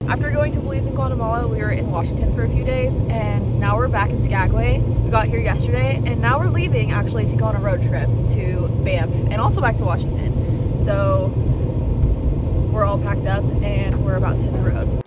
After going to Belize and Guatemala, we were in Washington for a few days, and now we're back in Skagway. We got here yesterday, and now we're leaving actually to go on a road trip to Banff and also back to Washington. So we're all packed up and we're about to hit the road.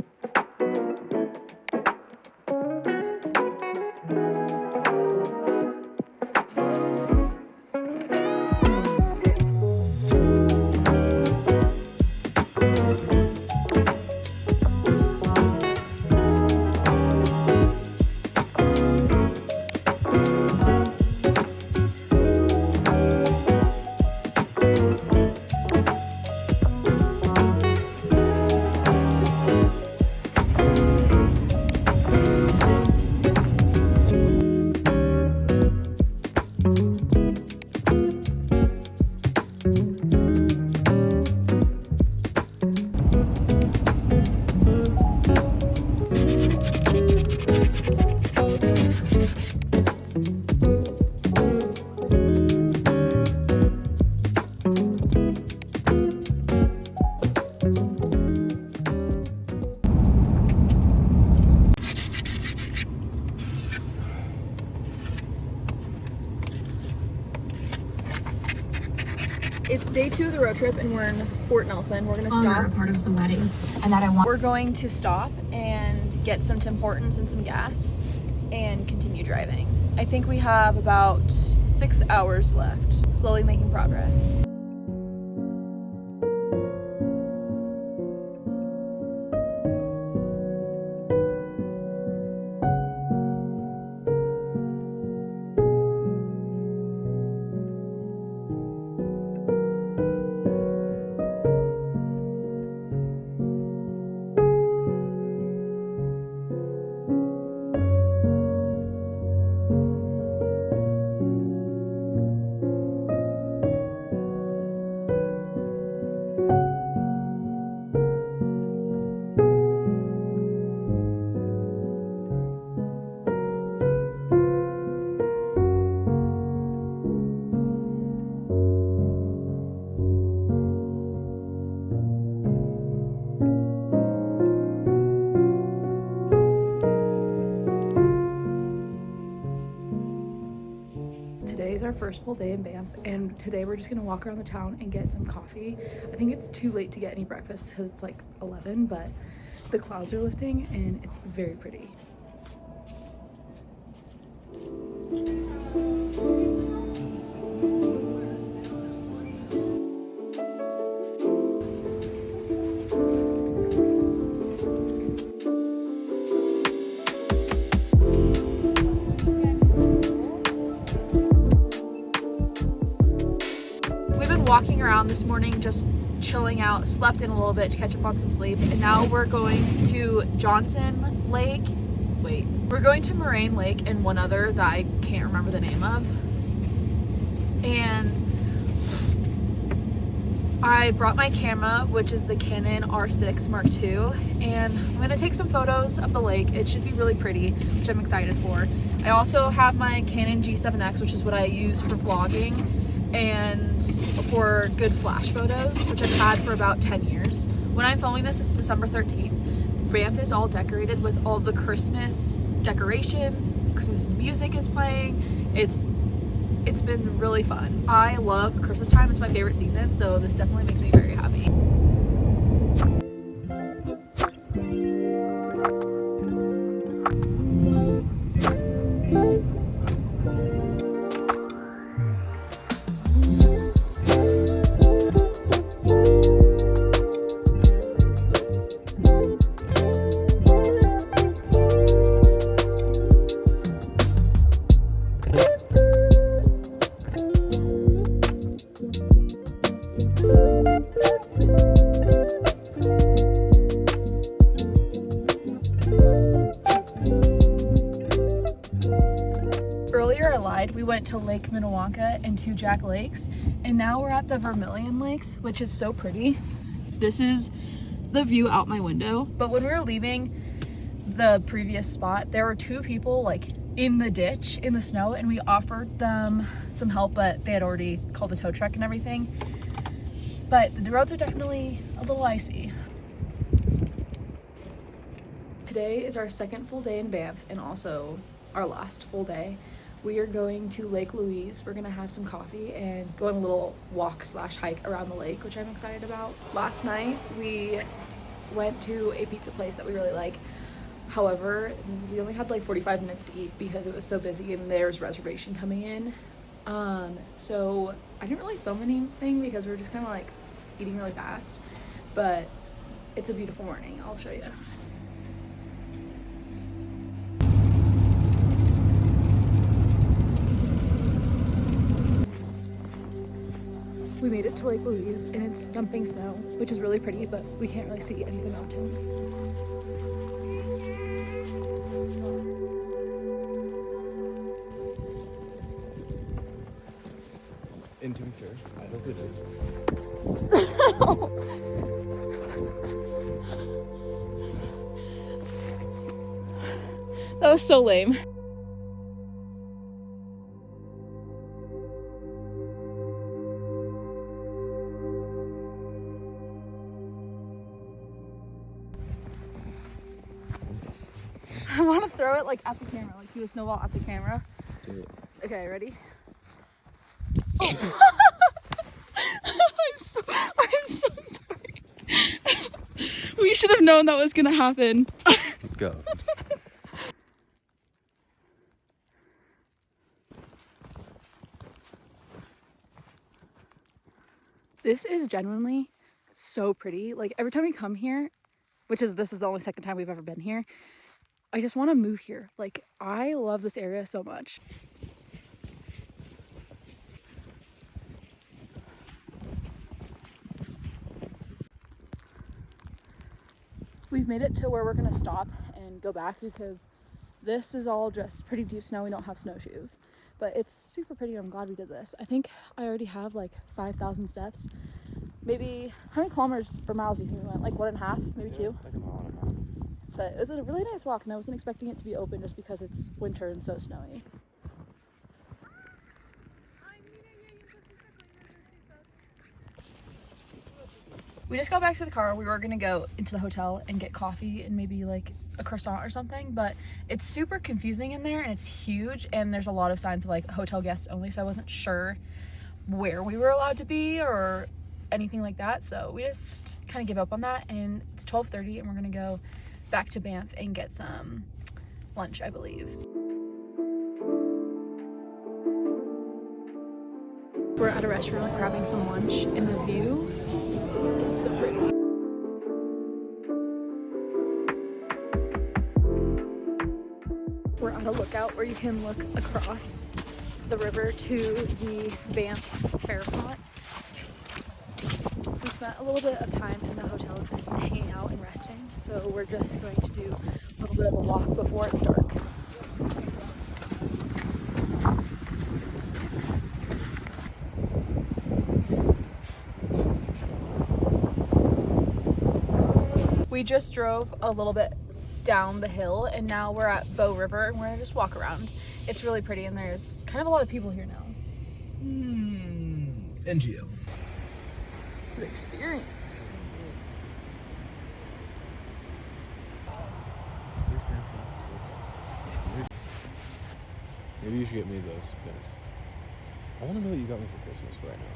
It's day 2 of the road trip and we're in Fort Nelson. We're gonna stop. Part of the wedding, and We're going to stop and get some Tim Hortons and some gas and continue driving. I think we have about 6 hours left. Slowly making progress. Today's our first full day in Banff, and today we're just gonna walk around the town and get some coffee. I think it's too late to get any breakfast because it's like 11, but the clouds are lifting and it's very pretty. Walking around this morning, just chilling out, slept in a little bit to catch up on some sleep, and now we're going to Johnson Lake. We're going to Moraine Lake and one other that I can't remember the name of. And I brought my camera, which is the Canon R6 Mark II, and I'm gonna take some photos of the lake. It should be really pretty, which I'm excited for. I also have my Canon G7X, which is what I use for vlogging and for good flash photos, which I've had for about 10 years. When I'm filming this, it's December 13th. Banff is all decorated with all the Christmas decorations. Christmas music is playing. It's been really fun. I love Christmas time. It's my favorite season, so this definitely makes me very happy. ride. We went to Lake Minnewanka and to Jack Lakes, and now we're at the Vermilion Lakes, which is so pretty. This is the view out my window. But when we were leaving the previous spot, there were two people like in the ditch in the snow, and we offered them some help, but they had already called a tow truck and everything. But the roads are definitely a little icy. Today is our second full day in Banff and also our last full day. We are going to Lake Louise. We're gonna have some coffee and go on a little walk slash hike around the lake, which I'm excited about. Last night we went to a pizza place that we really like. However, we only had like 45 minutes to eat because it was so busy and there's reservation coming in. So I didn't really film anything because we were just kind of like eating really fast, but it's a beautiful morning. I'll show you. We made it to Lake Louise and it's dumping snow, which is really pretty, but we can't really see any of the mountains. And to be fair, I hope it is. That was so lame. I want to throw it like at the camera, like do a snowball at the camera. Do it. Okay, ready? Oh. I'm so sorry. We should have known that was gonna happen. Go. This is genuinely so pretty. Like every time we come here, this is the only second time we've ever been here, I just want to move here. Like I love this area so much. We've made it to where we're gonna stop and go back because this is all just pretty deep snow. We don't have snowshoes, but it's super pretty. I'm glad we did this. I think I already have like 5,000 steps. Maybe, how many kilometers or miles do you think we went? Like 1.5, maybe 2? Like a mile and a half. But it was a really nice walk and I wasn't expecting it to be open just because it's winter and so snowy. We just got back to the car. We were gonna go into the hotel and get coffee and maybe like a croissant or something, but it's super confusing in there and it's huge and there's a lot of signs of like hotel guests only, so I wasn't sure where we were allowed to be or anything like that, so we just kind of give up on that. And it's 12:30 and we're gonna go back to Banff and get some lunch, I believe. We're at a restaurant grabbing some lunch and the view, it's so pretty. We're at a lookout where you can look across the river to the Banff Fairmont. We spent a little bit of time in the hotel just hanging out and resting, so we're just going to do a little bit of a walk before it's dark. We just drove a little bit down the hill and now we're at Bow River and we're gonna just walk around. It's really pretty and there's kind of a lot of people here now. NGO. The experience. Maybe you should get me those pins. I want to know what you got me for Christmas right now.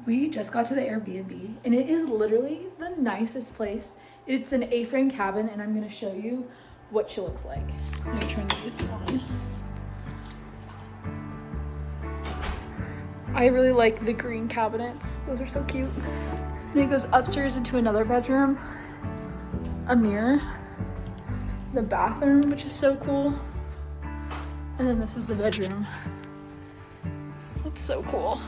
We just got to the Airbnb and it is literally the nicest place. It's an A-frame cabin and I'm gonna show you what she looks like. Let me turn these on. I really like the green cabinets. Those are so cute. Then it goes upstairs into another bedroom, a mirror, the bathroom, which is so cool. And then this is the bedroom. It's so cool.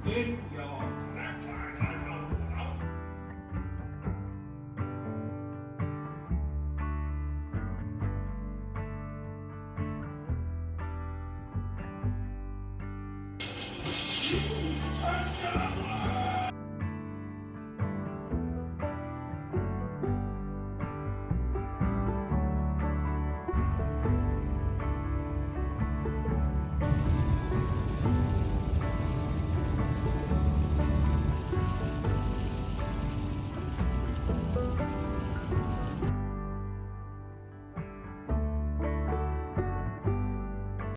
In your